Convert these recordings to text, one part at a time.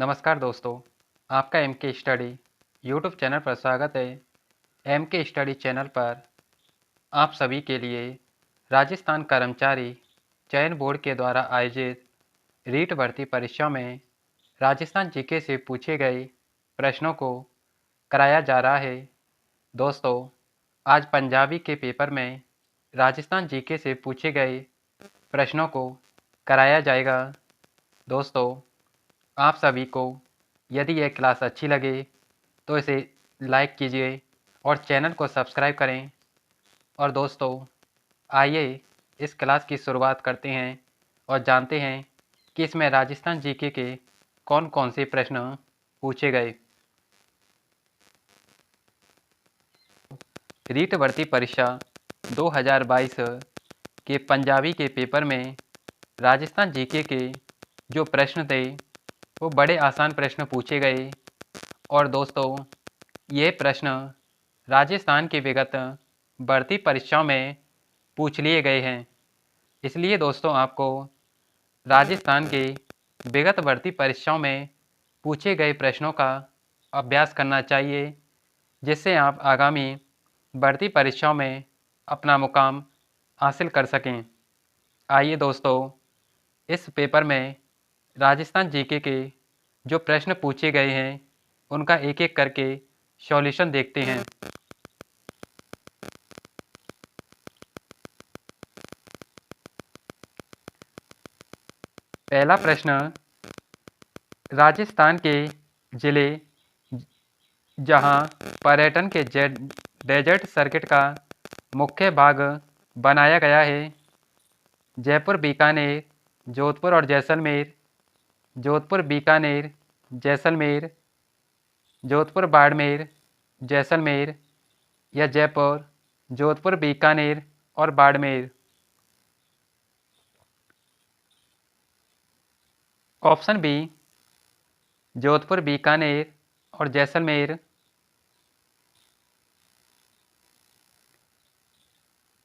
नमस्कार दोस्तों, आपका एम के स्टडी यूट्यूब चैनल पर स्वागत है। एम के स्टडी चैनल पर आप सभी के लिए राजस्थान कर्मचारी चयन बोर्ड के द्वारा आयोजित रीट भर्ती परीक्षा में राजस्थान जीके से पूछे गए प्रश्नों को कराया जा रहा है। दोस्तों, आज पंजाबी के पेपर में राजस्थान जीके से पूछे गए प्रश्नों को कराया जाएगा। दोस्तों, आप सभी को यदि यह क्लास अच्छी लगे तो इसे लाइक कीजिए और चैनल को सब्सक्राइब करें। और दोस्तों, आइए इस क्लास की शुरुआत करते हैं और जानते हैं कि इसमें राजस्थान जीके के कौन कौन से प्रश्न पूछे गए। रीट भर्ती परीक्षा 2022 के पंजाबी के पेपर में राजस्थान जीके के जो प्रश्न थे वो बड़े आसान प्रश्न पूछे गए। और दोस्तों, ये प्रश्न राजस्थान की विगत भर्ती परीक्षाओं में पूछ लिए गए हैं। इसलिए दोस्तों, आपको राजस्थान के विगत भर्ती परीक्षाओं में पूछे गए प्रश्नों का अभ्यास करना चाहिए, जिससे आप आगामी भर्ती परीक्षाओं में अपना मुकाम हासिल कर सकें। आइए दोस्तों, इस पेपर में राजस्थान जीके के जो प्रश्न पूछे गए हैं उनका एक एक करके सॉल्यूशन देखते हैं। पहला प्रश्न, राजस्थान के जिले जहां पर्यटन के डेजर्ट सर्किट का मुख्य भाग बनाया गया है। जयपुर, बीकानेर, जोधपुर और जैसलमेर। जोधपुर, बीकानेर, जैसलमेर। जोधपुर, बाड़मेर, जैसलमेर। या जयपुर, जोधपुर, बीकानेर और बाड़मेर। ऑप्शन बी, जोधपुर, बीकानेर और जैसलमेर।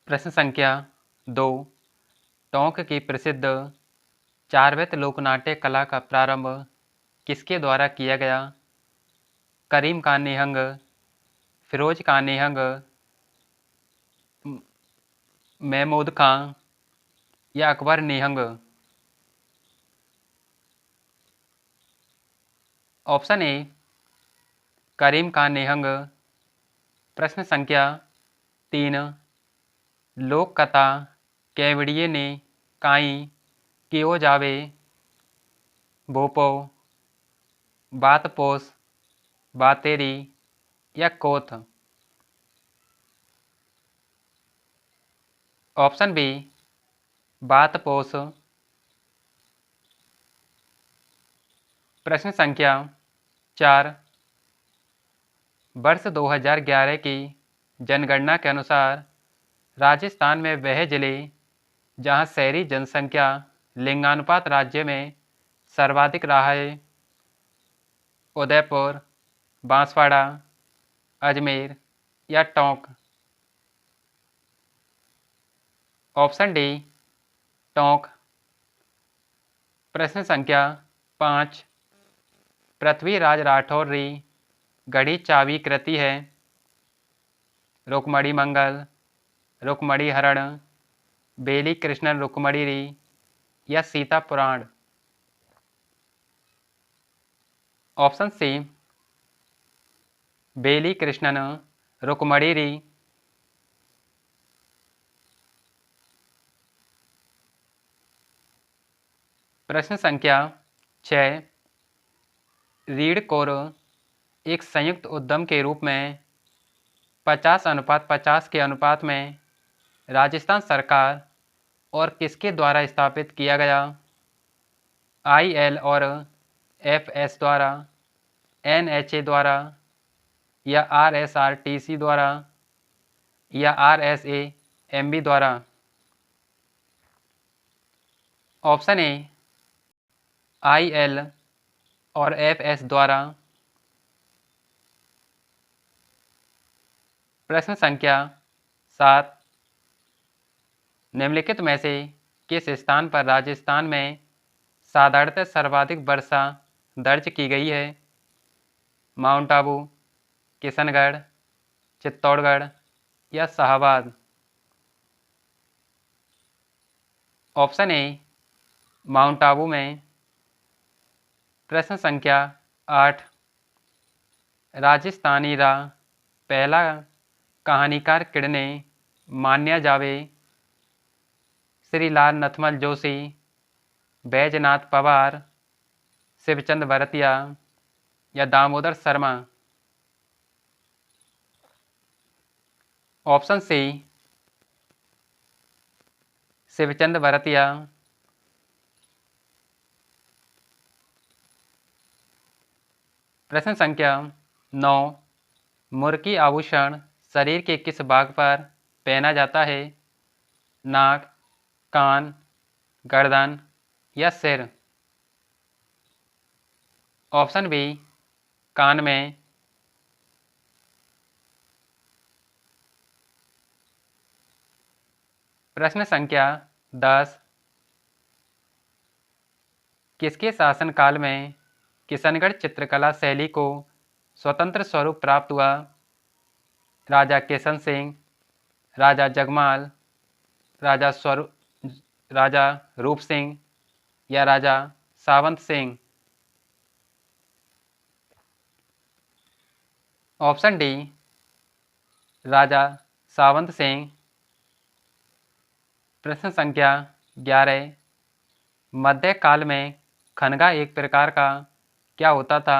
प्रश्न संख्या 2, टोंक की प्रसिद्ध चारवेत लोकनाट्य कला का प्रारंभ किसके द्वारा किया गया? करीम खान निहंग, फिरोज खान निहंग, महमूद खां या अकबर निहंग। ऑप्शन ए, करीम खान निहंग। प्रश्न संख्या 3, लोक कथा केवड़िए ने काई कियो जावे? भोपो, बातपोस, बातेरी या कोथ। ऑप्शन बी, बातपोस। प्रश्न संख्या 4, वर्ष 2011 की जनगणना के अनुसार राजस्थान में वह जिले जहां शहरी जनसंख्या लिंगानुपात राज्य में सर्वाधिक रहा है। उदयपुर, बांसवाड़ा, अजमेर या टोंक। Option D, Tonk. प्रश्न संख्या 5, पृथ्वीराज राठौर री गढ़ी चावी कृति है। रुक्मणी मंगल, रुक्मणी हरण, बेली कृष्णन रुक्मणी री या सीता पुराण। ऑप्शन सी, बेली कृष्णन रुक्मणी री। प्रश्न संख्या 6, रीढ़ कोर एक संयुक्त उद्यम के रूप में 50:50 के अनुपात में राजस्थान सरकार और किसके द्वारा स्थापित किया गया? IL और FS द्वारा, NHA द्वारा या RSRTC द्वारा या RSAMB द्वारा। ऑप्शन ए, IL और FS द्वारा। प्रश्न संख्या 7, निम्नलिखित में से किस स्थान पर राजस्थान में साधारणतः सर्वाधिक वर्षा दर्ज की गई है? माउंट आबू, किशनगढ़, चित्तौड़गढ़ या Shahbad? Option A mount Abu में। प्रश्न संख्या 8, राजस्थानी रा पहला कहानीकार किड़ने मान्या जावे? श्री लाल नथमल जोशी, बैजनाथ पवार, शिवचंद भरतिया या दामोदर शर्मा? Option C Shivchand Bhartia. प्रश्न संख्या 9, मुर्की आभूषण शरीर के किस भाग पर पहना जाता है? नाक, कान, गर्दन या सिर? ऑप्शन बी कान में। प्रश्न संख्या 10, किसके शासनकाल में किशनगढ़ चित्रकला शैली को स्वतंत्र स्वरूप प्राप्त हुआ? राजा किशन सिंह, राजा जगमाल, राजा रूप सिंह या राजा सावंत सिंह? ऑप्शन डी राजा सावंत सिंह। प्रश्न संख्या 11, मध्यकाल में खनगा एक प्रकार का क्या होता था?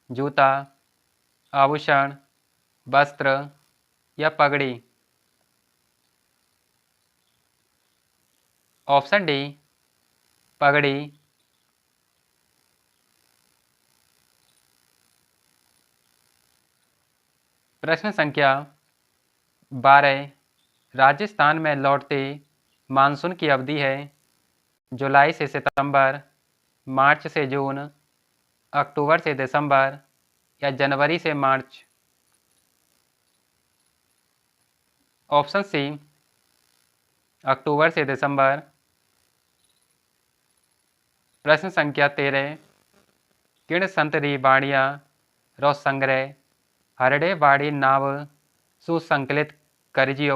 जूता, आभूषण, वस्त्र या पगड़ी? ऑप्शन डी पगड़ी। प्रश्न संख्या 12, राजस्थान में लौटते मानसून की अवधि है? जुलाई से सितंबर, मार्च से जून, अक्टूबर से दिसंबर या जनवरी से मार्च? ऑप्शन सी अक्टूबर से दिसंबर। प्रश्न संख्या 13, किण संतरी बाणिया रो संग्रह हरड़े बाड़ी नाव सुसंकलित करजियो?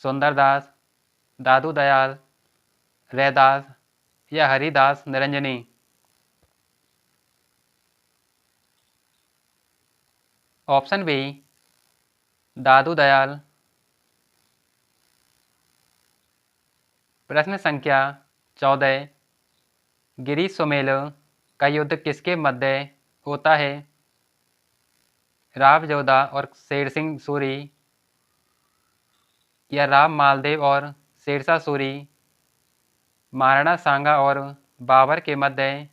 सुंदरदास, दादू दयाल, रैदास या हरिदास निरंजनी? ऑप्शन बी दादू दयाल। प्रश्न संख्या 14, गिरी सुमेल का युद्ध किसके मध्य होता है? राव जोधा और शेर सिंह सूरी या राम मालदेव और शेरशाह सूरी? महाराणा सांगा और बाबर के मध्य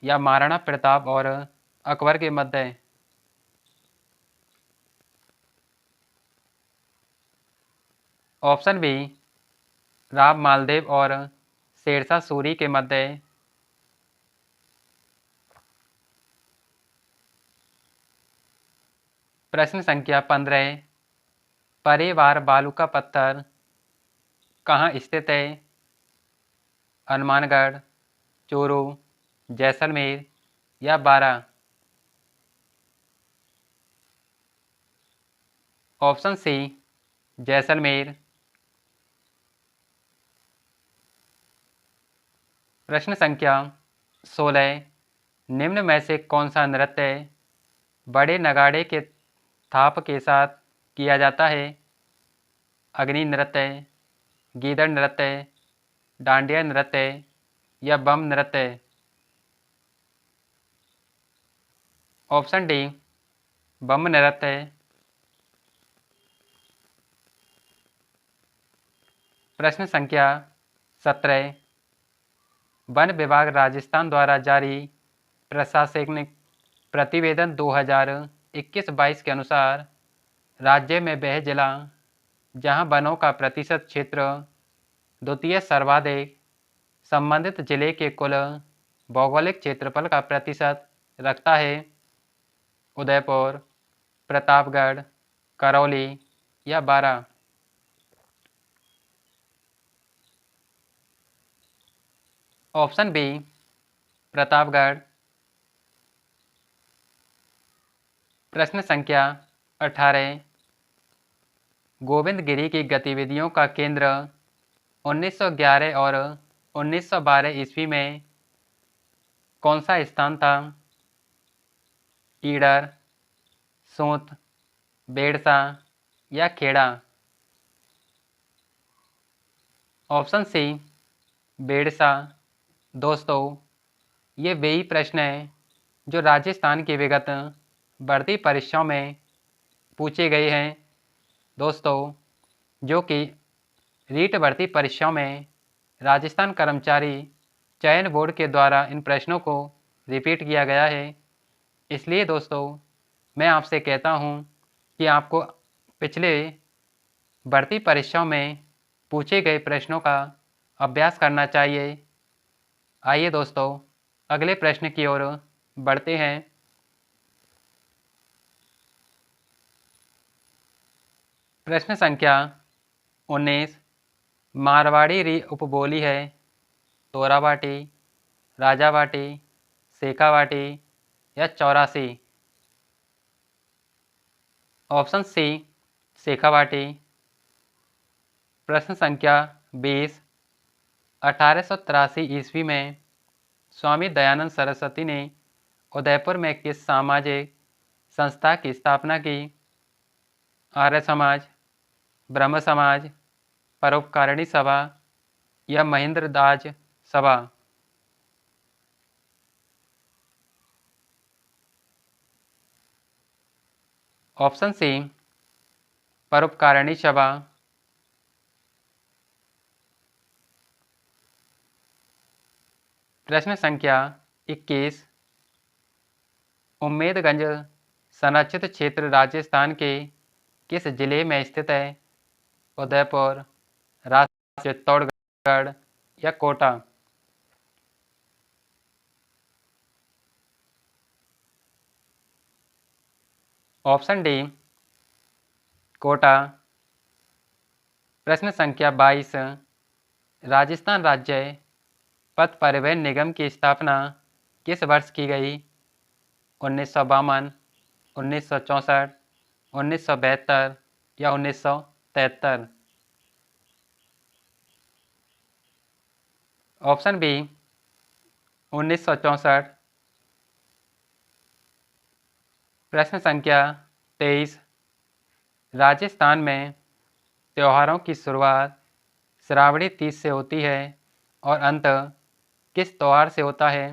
या महाराणा प्रताप और अकबर के मध्य? ऑप्शन बी राम मालदेव और शेरशाह सूरी के मध्य। प्रश्न संख्या 15, परिवार बालू का पत्थर कहाँ स्थित है? हनुमानगढ़, चूरू, जैसलमेर या बारा? Option C Jaisalmer. प्रश्न संख्या 16, निम्न में से कौन सा नृत्य बड़े नगाड़े के थाप के साथ किया जाता है? अग्नि नृत्य, गीदड़ नृत्य, डांडिया नृत्य या बम नृत्य? ऑप्शन डी बम नृत्य। प्रश्न संख्या 17, वन विभाग राजस्थान द्वारा जारी प्रशासनिक प्रतिवेदन 2021-22 के अनुसार राज्य में वह जिला जहां वनों का प्रतिशत क्षेत्र द्वितीय सर्वाधिक संबंधित जिले के कुल भौगोलिक क्षेत्रफल का प्रतिशत रखता है? उदयपुर, प्रतापगढ़, करौली या बारा? Option B Pratapgarh. प्रश्न संख्या 18। गोविंदगिरी की गतिविधियों का केंद्र 1911 और 1912 ईस्वी में कौन सा स्थान था? ईडर, सूत, बेड़सा या खेड़ा? Option C Bedsa. दोस्तों, ये वही प्रश्न हैं जो राजस्थान की विगत भर्ती परीक्षाओं में पूछे गए हैं दोस्तों, जो कि रीट भर्ती परीक्षाओं में राजस्थान कर्मचारी चयन बोर्ड के द्वारा इन प्रश्नों को रिपीट किया गया है। इसलिए दोस्तों, मैं आपसे कहता हूं कि आपको पिछले भर्ती परीक्षाओं में पूछे गए प्रश्नों का अभ्यास करना चाहिए। आइए दोस्तों, अगले प्रश्न की ओर बढ़ते हैं। प्रश्न संख्या 19। मारवाड़ी री उपबोली है तोराबाटी, राजाबाटी, सेखावाटी या चौरासी? Option C Shekhawati. प्रश्न संख्या 20। 1883 ईस्वी में स्वामी दयानंद सरस्वती ने उदयपुर में किस सामाजिक संस्था की स्थापना की? आर्य समाज, ब्रह्म समाज, परोपकारिणी सभा या महेंद्र दास सभा? ऑप्शन सी परोपकारिणी सभा। प्रश्न संख्या 21। उम्मेदगंज संरक्षित क्षेत्र राजस्थान के किस जिले में स्थित है? उदयपुर, चित्तौड़गढ़ या कोटा? Option D Kota. प्रश्न संख्या 22। राजस्थान राज्य पथ परिवहन निगम की स्थापना किस वर्ष की गई? 1952, 1964, 1972 या 1973? Option B 1964। प्रश्न संख्या 23। राजस्थान में त्योहारों की शुरुआत श्रावणी तीज से होती है और अंत किस त्योहार से होता है?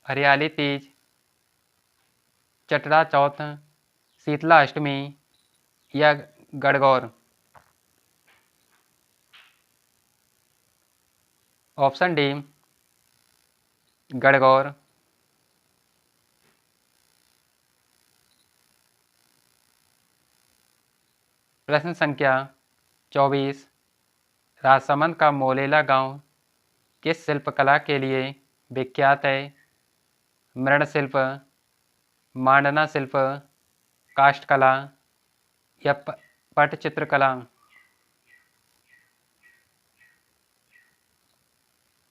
हरियाली तीज, चटड़ा चौथ, शीतला अष्टमी या गणगौर? Option D Gangaur. प्रश्न संख्या 24। राजसमंद का मोलेला गांव किस शिल्पकला के लिए विख्यात है? मृणशिल्प, मांडना शिल्प, काष्ठकला या पटचित्रकला?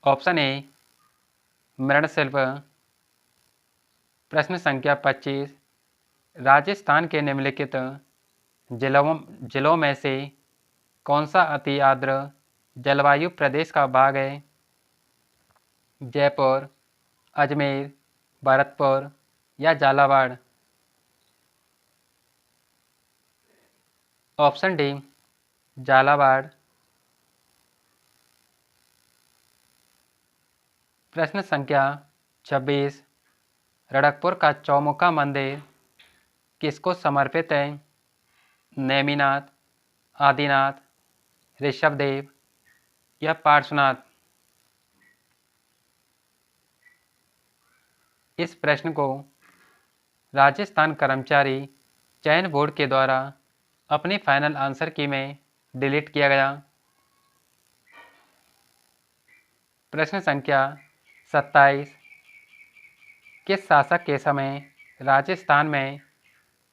Option A मृणशिल्प। प्रश्न संख्या 25। राजस्थान के निम्नलिखित जिलों में से कौन सा अति आर्द्र जलवायु प्रदेश का भाग है? जयपुर, अजमेर, भरतपुर या झालावाड़? Option D Jhalawar. प्रश्न संख्या 26। रणकपुर का चौमुखा मंदिर किसको समर्पित है? नेमिनाथ, आदिनाथ, ऋषभदेव या पार्श्वनाथ? इस प्रश्न को राजस्थान कर्मचारी चयन बोर्ड के द्वारा अपने फाइनल आंसर की में डिलीट किया गया। प्रश्न संख्या 27। किस शासक के समय राजस्थान में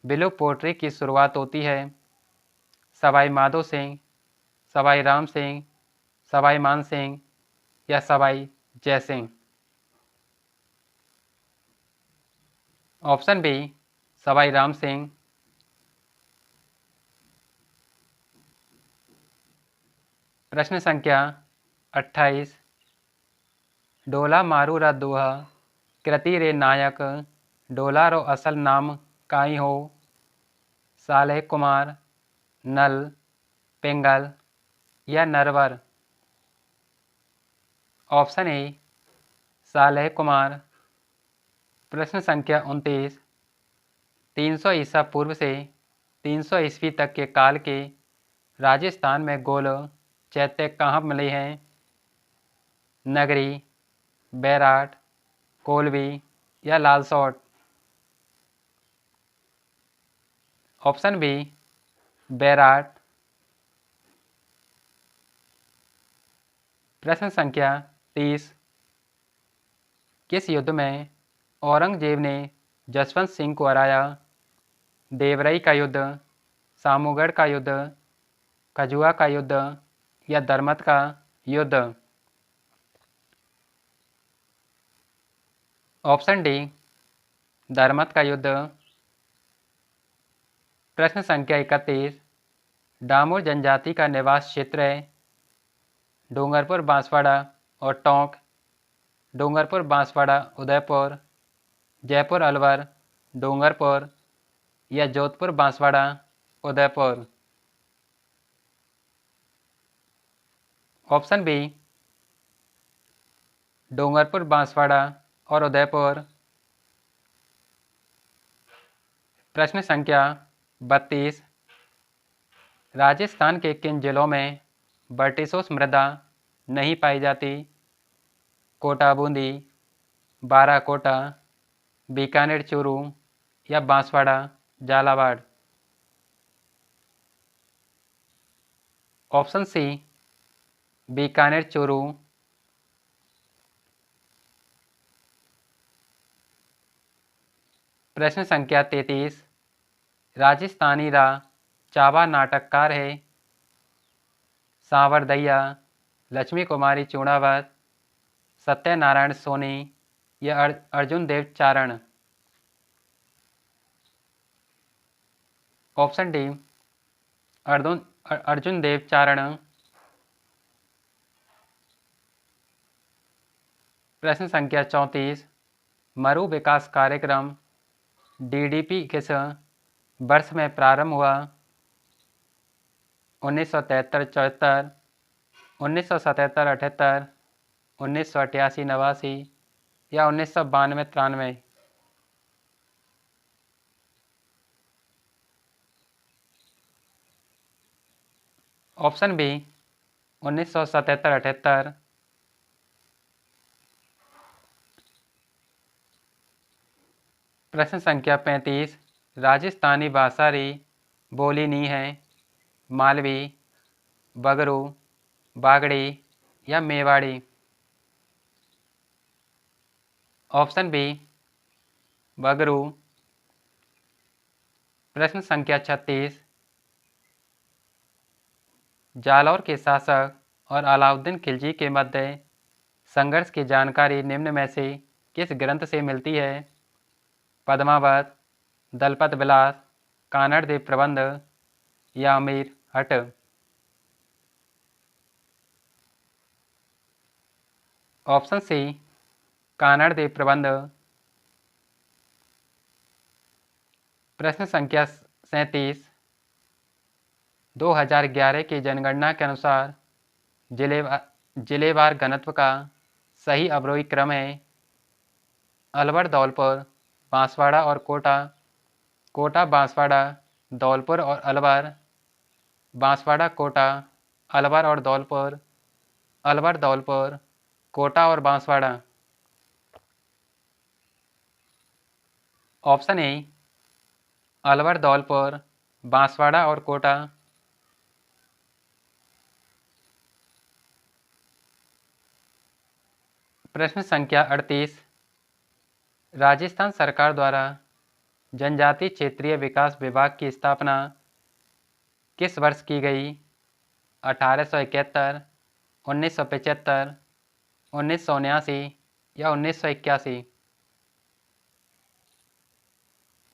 ब्लू पोट्री की शुरुआत होती है? सवाई माधो सिंह, सवाई राम सिंह, सवाई मान सिंह या सवाई जय सिंह? Option B Sawai Ram Singh. प्रश्न संख्या 28। डोला मारू रा दोहा कृति रे नायक डोला रो असल नाम काई हो। सालेह कुमार, नल, पिंगल या नरवर। Option A Saleh Kumar. प्रश्न संख्या 29। 300 ईसा पूर्व से 300 ईस्वी तक के काल के राजस्थान में गोल चैत्य कहाँ मिले हैं। नगरी, बैराट, कोलवी या लालसोट। Option B Bairat. प्रश्न संख्या 30। किस युद्ध में औरंगजेब ने जसवंत सिंह को हराया। देवरई का युद्ध, सामूगढ़ का युद्ध, खजुआ का युद्ध या दरमत का युद्ध। ऑप्शन डी दरमत का युद्ध। प्रश्न संख्या 31। डामोर जनजाति का निवास क्षेत्र है। डूंगरपुर, बांसवाड़ा और टोंक, डूंगरपुर, बांसवाड़ा, उदयपुर, जयपुर, अलवर, डूंगरपुर या जोधपुर, बांसवाड़ा, उदयपुर। ऑप्शन बी डूंगरपुर, बांसवाड़ा और उदयपुर। प्रश्न संख्या 32। राजस्थान के किन जिलों में वर्टिसोस मृदा नहीं पाई जाती। कोटा बूंदी, बाराकोटा, बीकानेर चूरू या बांसवाड़ा झालावाड़। Option C Bikaner Churu. प्रश्न संख्या 33। राजस्थानी रा चावा नाटककार है। सांवर दहिया, लक्ष्मी कुमारी चूड़ावत, सत्यनारायण सोनी या अर्जुन देव चारण। ऑप्शन डी अर्जुन देव चारण। प्रश्न संख्या 34। मरु विकास कार्यक्रम डीडीपी किस वर्ष में प्रारंभ हुआ। 1973-74, 1977-78, 1988-89 या 1992-93। Option B 1977-78। प्रश्न संख्या 35। राजस्थानी भाषा री बोली नी है। मालवी, बगरू, बागड़ी या मेवाड़ी। Option B Bagru. प्रश्न संख्या 36। जालौर के शासक और अलाउद्दीन खिलजी के मध्य संघर्ष की जानकारी निम्न में से किस ग्रंथ से मिलती है। पद्मावत, दलपत विलास, कानड़ देव प्रबंध या अमीर हट। ऑप्शन सी कानड़ देव प्रबंध। प्रश्न संख्या 37। 2011 की जनगणना के अनुसार जिलेवार घनत्व का सही अवरोही क्रम है। अलवर, धौलपुर, बांसवाड़ा और कोटा, कोटा, बांसवाड़ा, धौलपुर और अलवर, बांसवाड़ा, कोटा, अलवर और धौलपुर, अलवर, धौलपुर, कोटा और बांसवाड़ा। ऑप्शन ए अलवर, धौलपुर, बांसवाड़ा और कोटा। प्रश्न संख्या 38। राजस्थान सरकार द्वारा जनजाति क्षेत्रीय विकास विभाग की स्थापना किस वर्ष की गई। 1871, 1975, 1979 या 1981।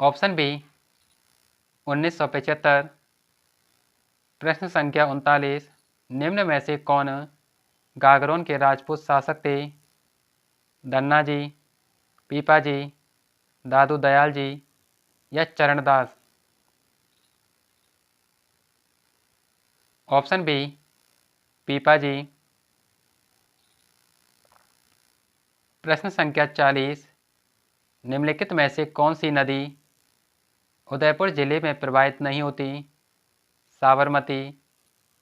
Option B 1975। प्रश्न संख्या 39, निम्न में से कौन गागरोन के राजपूत शासक थे? धन्ना जी, पीपा जी, दादू दयाल जी या चरणदास? ऑप्शन बी पीपा जी। प्रश्न संख्या 40, निम्नलिखित में से कौन सी नदी उदयपुर जिले में प्रवाहित नहीं होती? साबरमती,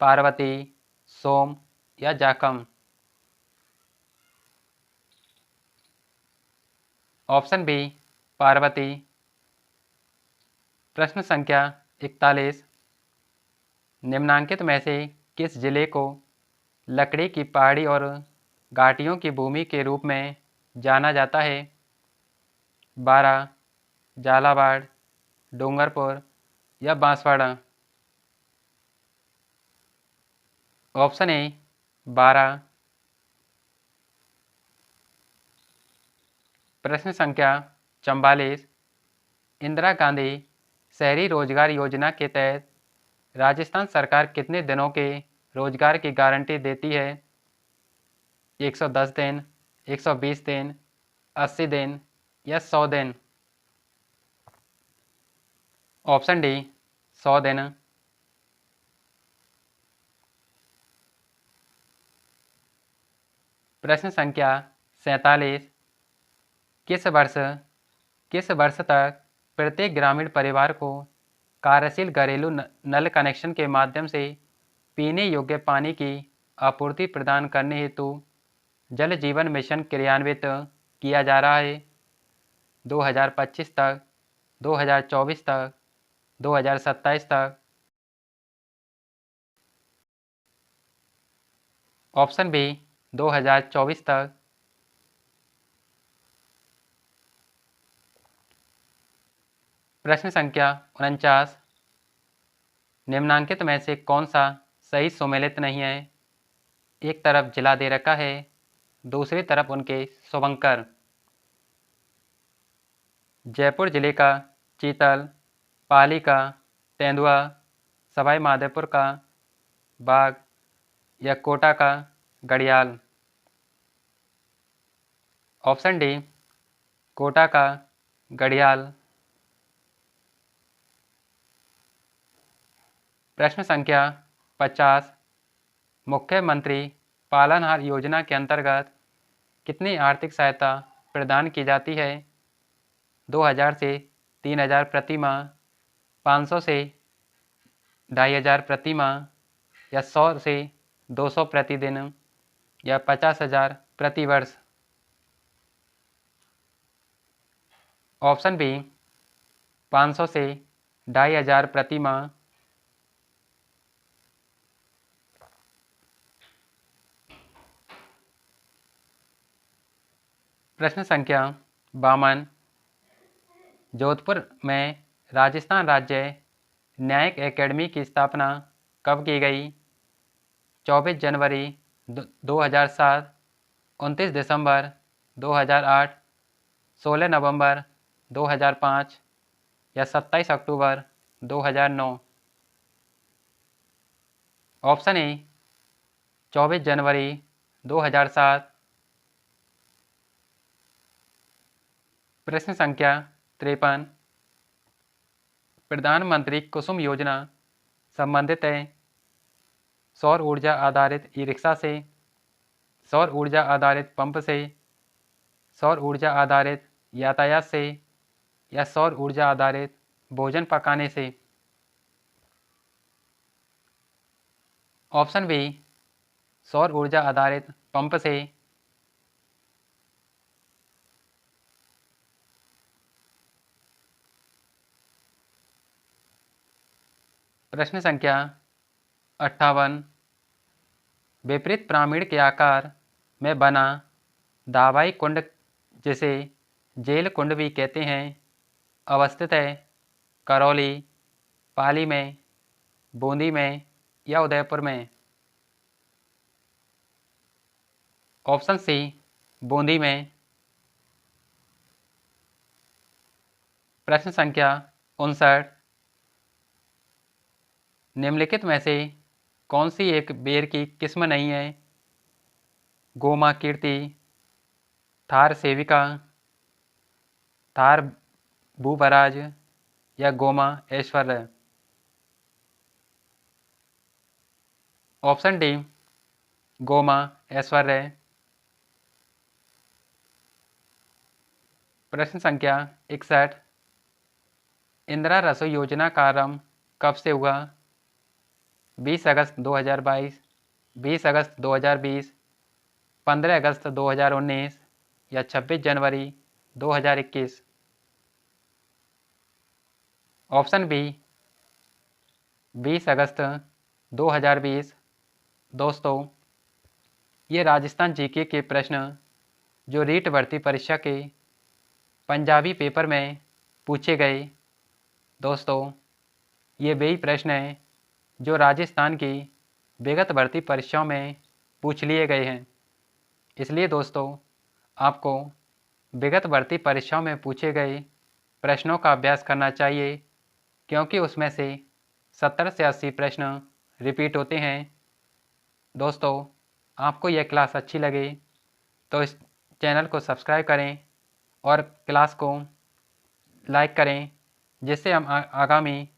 पार्वती, सोम या जाखम? Option B Parvati. प्रश्न संख्या 41, निम्नांकित में से किस जिले को लकड़ी की पहाड़ी और घाटियों की भूमि के रूप में जाना जाता है? बारा, झालावाड़, डूंगरपुर या बांसवाड़ा? ऑप्शन ए बारा। प्रश्न संख्या 44, इंदिरा गांधी शहरी रोजगार योजना के तहत राजस्थान सरकार कितने दिनों के रोजगार की गारंटी देती है? 110 दिन, 120 दिन, 80 दिन या 100 दिन? ऑप्शन डी 100 दिन। प्रश्न संख्या 47, किस वर्ष किस वर्ष तक प्रत्येक ग्रामीण परिवार को कार्यशील घरेलू नल कनेक्शन के माध्यम से पीने योग्य पानी की आपूर्ति प्रदान करने हेतु जल जीवन मिशन क्रियान्वित किया जा रहा है? 2025 तक, 2024 तक, 2027 तक? ऑप्शन बी 2024 तक। प्रश्न संख्या 49, निम्नांकित में से कौन सा सही सुमेलित नहीं है? एक तरफ जिला दे रखा है, दूसरी तरफ उनके शुभंकर। जयपुर जिले का चीतल, पाली का तेंदुआ, सवाई माधोपुर का बाघ या कोटा का घड़ियाल? ऑप्शन डी कोटा का घड़ियाल। प्रश्न संख्या 50, मुख्यमंत्री पालनहार योजना के अंतर्गत कितनी आर्थिक सहायता प्रदान की जाती है? 2000 से 3000 प्रति माह, 500 से 2500 प्रति माह या 100 से 200 प्रतिदिन या 50,000 प्रति वर्ष? ऑप्शन बी 500 से 2500 प्रति माह। प्रश्न संख्या 52, जोधपुर में राजस्थान राज्य न्यायिक एकेडमी की स्थापना कब की गई? 24 जनवरी 2007, 29 दिसंबर 2008, 16 नवंबर 2005 या 27 अक्टूबर 2009? ऑप्शन ए 24 जनवरी 2007। प्रश्न संख्या 53, प्रधानमंत्री कुसुम योजना संबंधित है सौर ऊर्जा आधारित ई रिक्शा से, सौर ऊर्जा आधारित पंप से, सौर ऊर्जा आधारित यातायात से या सौर ऊर्जा आधारित भोजन पकाने से? ऑप्शन बी सौर ऊर्जा आधारित पंप से। प्रश्न संख्या 58, विपरीत पिरामिड के आकार में बना दावाई कुंड, जिसे जेल कुंड भी कहते हैं, अवस्थित है करौली, पाली में, बूंदी में या उदयपुर में? ऑप्शन सी बूंदी में। प्रश्न संख्या 59। निम्नलिखित में से कौन सी एक बेर की किस्म नहीं है? गोमा कीर्ति, थार सेविका, थार भूपराज या गोमा ऐश्वर्य। ऑप्शन डी गोमा ऐश्वर्य। प्रश्न संख्या 61। इंदिरा रसोई योजना का आरंभ कब से हुआ? 20 अगस्त 2022, 20 अगस्त 2020, 15 अगस्त 2019 या 26 जनवरी 2021। ऑप्शन बी 20 अगस्त 2020। दोस्तों, ये राजस्थान जीके के प्रश्न जो रीट भर्ती परीक्षा के पंजाबी पेपर में पूछे गए। दोस्तों, ये वही प्रश्न हैं जो राजस्थान की विगत भर्ती परीक्षाओं में पूछ लिए गए हैं। इसलिए दोस्तों, आपको विगत भर्ती परीक्षाओं में पूछे गए प्रश्नों का अभ्यास करना चाहिए, क्योंकि उसमें से 70 से 80 प्रश्न रिपीट होते हैं। दोस्तों, आपको यह क्लास अच्छी लगे तो इस चैनल को सब्सक्राइब करें और क्लास को लाइक करें, जिससे हम आगामी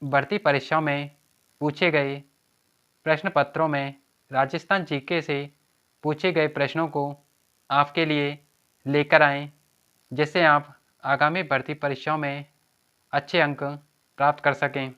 भर्ती परीक्षाओं में पूछे गए प्रश्न पत्रों में राजस्थान जीके से पूछे गए प्रश्नों को आपके लिए लेकर आएं, जिससे आप आगामी भर्ती परीक्षाओं में अच्छे अंक प्राप्त कर सकें।